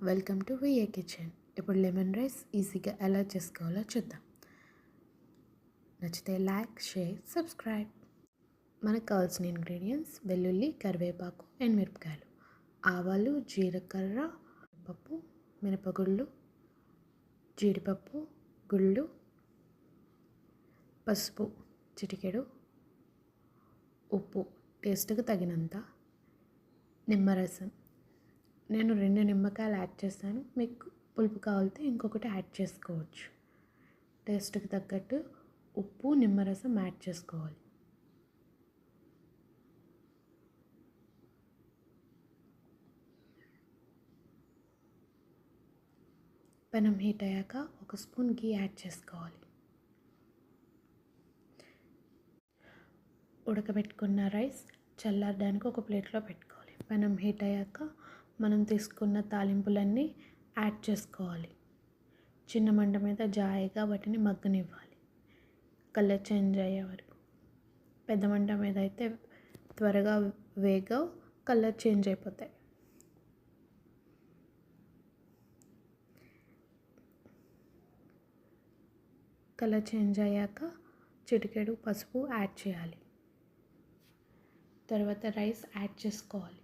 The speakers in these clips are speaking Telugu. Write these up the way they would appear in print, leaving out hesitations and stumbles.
Welcome to VA kitchen. ఇప్పుడు లెమన్ రైస్ ఈజీగా ఎలా చేసుకోవాలో చూద్దాం. నచ్చితే లైక్, షేర్, సబ్స్క్రైబ్. మనకు కావాల్సిన ఇంగ్రీడియంట్స్: వెల్లుల్లి, కరివేపాకు, ఎండుమిరపకాయలు, ఆవాలు, జీలకర్ర, పప్పు, మినపగుళ్ళు, జీడిపప్పు, గుళ్ళు, పసుపు చిటికెడు, ఉప్పు టేస్ట్కి తగినంత, నిమ్మరసం. నేను 2 నిమ్మకాయలు యాడ్ చేస్తాను. మీకు పులుపు కావాలితే ఇంకొకటి యాడ్ చేసుకోవచ్చు. టేస్ట్కి తగ్గట్టు ఉప్పు, నిమ్మరసం యాడ్ చేసుకోవాలి. పెనం హీట్ అయ్యాక 1 స్పూన్ గీ యాడ్ చేసుకోవాలి. ఉడకబెట్టుకున్న రైస్ చల్లారడానికి ఒక ప్లేట్లో పెట్టుకోవాలి. పెనం హీట్ అయ్యాక మనం తీసుకున్న తాలింపులన్నీ యాడ్ చేసుకోవాలి. చిన్న మంట మీద జాయిగా వాటిని మగ్గనివ్వాలి, కలర్ చేంజ్ అయ్యే వరకు. పెద్ద మంట మీద అయితే త్వరగా వేగవు, కలర్ చేంజ్ అయిపోతాయి. కలర్ చేంజ్ అయ్యాక చిటికెడు పసుపు యాడ్ చేయాలి. తర్వాత రైస్ యాడ్ చేసుకోవాలి.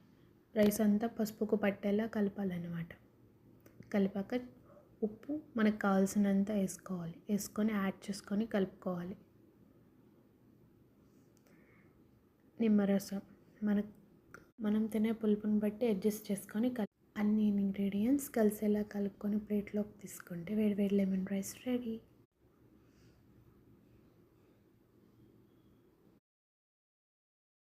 రైస్ అంతా పసుపుకు పట్టేలా కలపాలన్నమాట. కలిపాక ఉప్పు మనకు కావాల్సినంత వేసుకోవాలి. వేసుకొని యాడ్ చేసుకొని కలుపుకోవాలి. నిమ్మరసం మనం తినే పులుపుని బట్టి అడ్జస్ట్ చేసుకొని అన్ని ఇంగ్రీడియంట్స్ కలిసేలా కలుపుకొని ప్లేట్లోకి తీసుకుంటే వేడి వేడి లెమన్ రైస్ రెడీ.